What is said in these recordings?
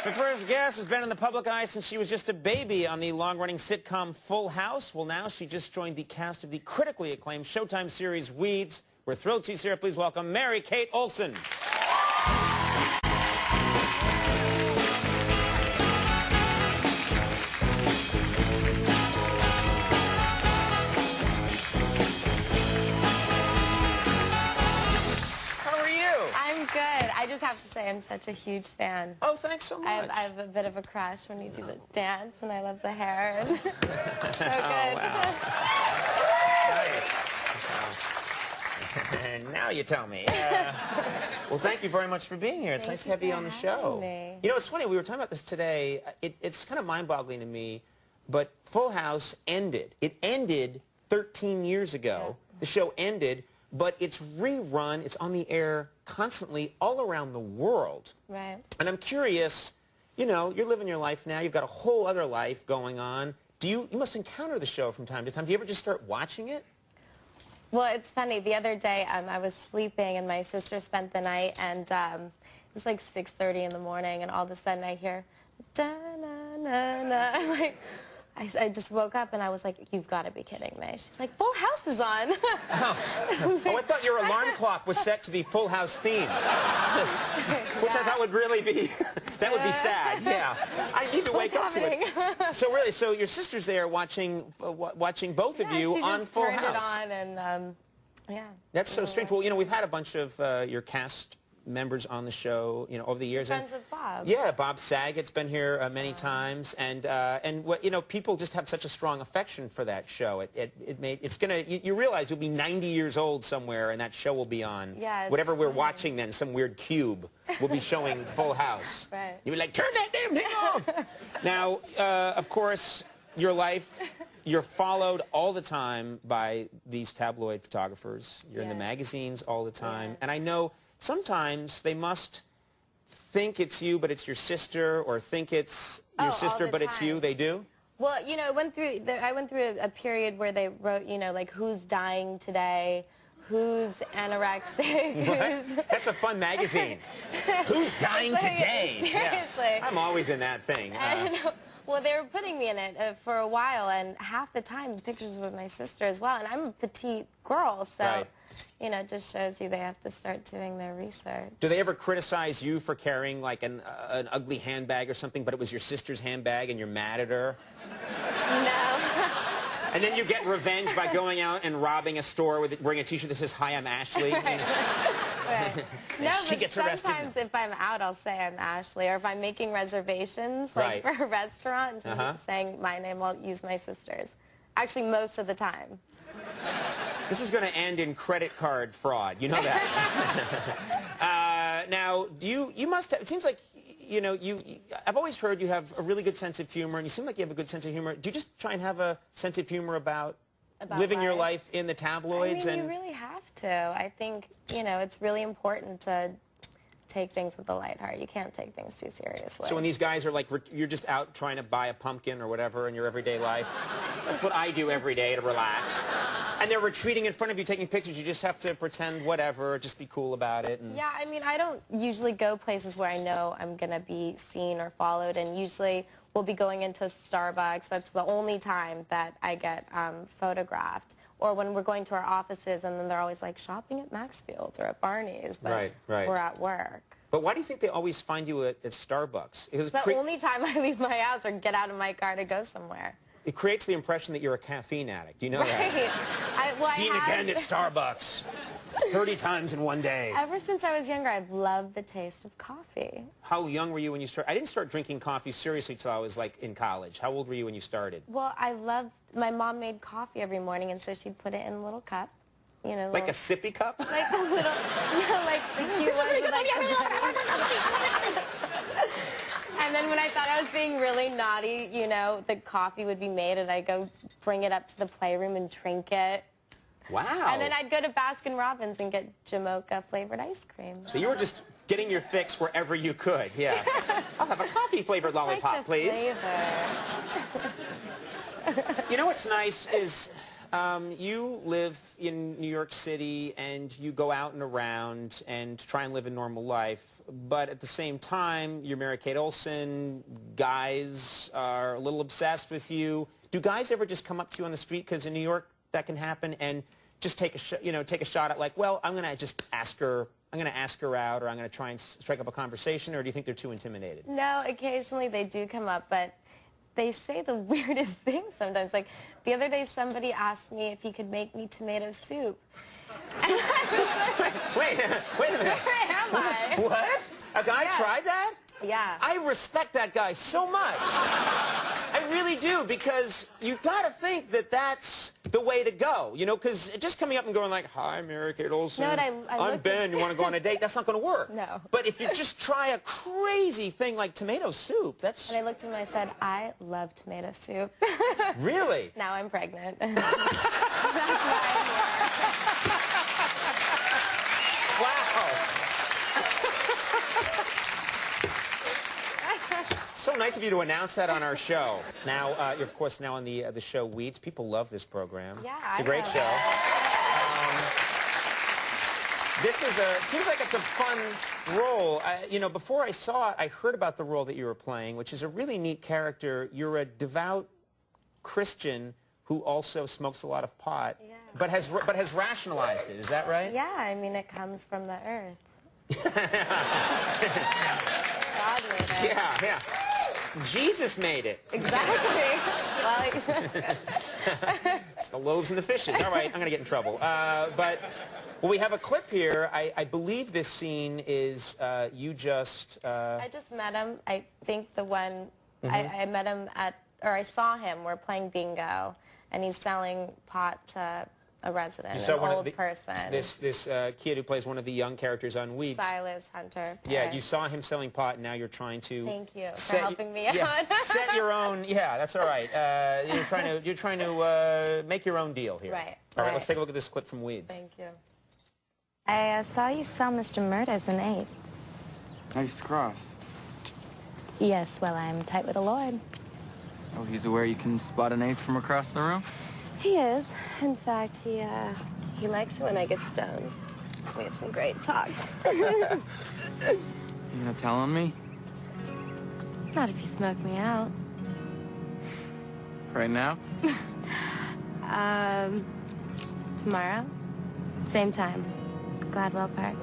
The first guest has been in the public eye since she was just a baby on the long-running sitcom Full House. Well, now she just joined the cast of the critically acclaimed Showtime series Weeds. We're thrilled she's here. Please welcome Mary-Kate Olsen. I just have to say I'm such a huge fan. Oh, thanks so much. I have a bit of a crush when you do the dance, and I love the hair. And so good. Oh, wow. Nice. And now you tell me. Well, thank you very much for being here. It's nice to have you on the show. Me. You know, it's funny. We were talking about this today. It's kind of mind-boggling to me, but Full House ended. It ended 13 years ago. Yeah. The show ended. But it's rerun, it's on the air constantly all around the world. Right. And I'm curious, you know, you're living your life now, you've got a whole other life going on. You must encounter the show from time to time. Do you ever just start watching it? Well, it's funny. The other day, I was sleeping, and my sister spent the night, and it was like 6:30 in the morning, and all of a sudden I hear, da-na-na-na. I'm like, I just woke up, and I was like, you've got to be kidding me. She's like, Full House is on. I thought your alarm clock was set to the Full House theme, which I thought would really be, that would be sad, yeah. I need to wake up to it. So really, so your sister's there watching both of you on Full House. She just turned it on, and yeah. That's so strange. Well, you know, we've had a bunch of your cast members on the show, you know, over the years. Friends with Bob. Yeah, Bob Saget's been here many times, and what, you know, people just have such a strong affection for that show. It's gonna, you realize you'll be 90 years old somewhere, and that show will be on. Yeah. Whatever we're watching then, some weird cube will be showing Full House. Right. You'll be like, turn that damn thing off. Now, of course, your life, you're followed all the time by these tabloid photographers. You're in the magazines all the time, and I know sometimes they must think it's you, but it's your sister, or think it's your sister, but it's you. They do? Well, you know, I went through a period where they wrote, you know, like, who's dying today, who's anorexic. What? That's a fun magazine. Who's dying today? Seriously. Yeah. I'm always in that thing. Well, they were putting me in it for a while, and half the time the pictures were with my sister as well, and I'm a petite girl, so, you know, it just shows you they have to start doing their research. Do they ever criticize you for carrying, like, an ugly handbag or something, but it was your sister's handbag and you're mad at her? No. And then you get revenge by going out and robbing a store wearing a T-shirt that says, "Hi, I'm Ashley." Right. No, but sometimes if I'm out, I'll say I'm Ashley, or if I'm making reservations, like for a restaurant, saying my name, I'll use my sister's. Actually, most of the time. This is going to end in credit card fraud. You know that. Now, you must have, it seems like, you know, I've always heard you have a really good sense of humor, and you seem like you have a good sense of humor. Do you just try and have a sense of humor about living your life in the tabloids? I mean, you really have to. I think, you know, it's really important to take things with a light heart. You can't take things too seriously. So when these guys are like, you're just out trying to buy a pumpkin or whatever in your everyday life, that's what I do every day to relax. And they're retreating in front of you, taking pictures. You just have to pretend whatever, just be cool about it. And yeah, I mean, I don't usually go places where I know I'm going to be seen or followed, and usually we'll be going into Starbucks. That's the only time that I get photographed. Or when we're going to our offices, and then they're always like, shopping at Maxfield's or at Barney's, but we're at work. But why do you think they always find you at Starbucks? It's the only time I leave my house or get out of my car to go somewhere. It creates the impression that you're a caffeine addict. You know that? Seen again at Starbucks 30 times in one day. Ever since I was younger, I've loved the taste of coffee. How young were you when you started? I didn't start drinking coffee seriously till I was, like, in college. How old were you when you started? Well, my mom made coffee every morning, and so she'd put it in a little cup. You know, like a sippy cup? Like a little, no, like the cute ones with like And then when I thought I was being really naughty, you know, the coffee would be made, and I'd go bring it up to the playroom and drink it. Wow. And then I'd go to Baskin-Robbins and get Jamocha-flavored ice cream. So you were just getting your fix wherever you could, yeah. I'll have a coffee-flavored lollipop, please. Flavor. You know what's nice is You live in New York City, and you go out and around and try and live a normal life. But at the same time, you're Mary-Kate Olsen. Guys are a little obsessed with you. Do guys ever just come up to you on the street? Because in New York, that can happen, and just take a shot at, like, well, I'm going to just ask her. I'm going to ask her out, or I'm going to try and strike up a conversation, or do you think they're too intimidated? No, occasionally they do come up, but they say the weirdest things sometimes. Like, the other day somebody asked me if he could make me tomato soup. Wait a minute. Where am I? What? A guy tried that? Yeah. I respect that guy so much. I really do, because you got to think that that's the way to go, you know, because just coming up and going like, hi, Mary-Kate Olsen, I'm Ben, you want to go on a date, that's not going to work. No. But if you just try a crazy thing like tomato soup, that's... And I looked at him and I said, I love tomato soup. Really? Now I'm pregnant. That's why I'm here. Wow. So nice of you to announce that on our show. Now, you're, of course, now on the show Weeds. People love this program. Yeah, it's a great show. Seems like it's a fun role. You know, before I saw it, I heard about the role that you were playing, which is a really neat character. You're a devout Christian who also smokes a lot of pot, but has rationalized it. Is that right? Yeah, I mean, it comes from the earth. God made it. Yeah, yeah. Jesus made it. Exactly. It's the loaves and the fishes. All right, I'm going to get in trouble. But we have a clip here. I believe this scene is you just... I just met him. I think the one... I met him at... Or I saw him. We're playing bingo. And he's selling pot to a resident, an old person. This kid who plays one of the young characters on Weeds. Silas Hunter. Yeah, you saw him selling pot, and now you're trying to... Thank you for helping me out. Set your own... Yeah, that's all right. You're trying to make your own deal here. Right. All right, let's take a look at this clip from Weeds. Thank you. I saw you sell Mr. Murders an 8. Nice cross. Yes, well, I'm tight with the Lord. So he's aware you can spot an 8 from across the room? He is. In fact, he likes it when I get stoned. We have some great talk. You gonna tell on me? Not if you smoke me out. Right now? Tomorrow? Same time. Gladwell Park.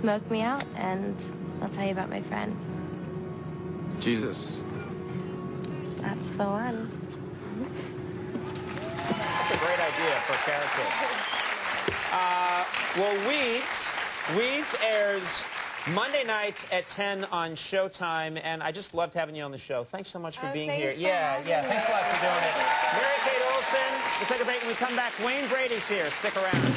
Smoke me out, and I'll tell you about my friend. Jesus. That's the one. That's a great idea for a character. Well, Weeds airs Monday nights at 10 on Showtime, and I just loved having you on the show. Thanks so much for being here. Yeah, thanks a lot for doing it. Mary-Kate Olsen, we'll take a break. When we come back, Wayne Brady's here. Stick around.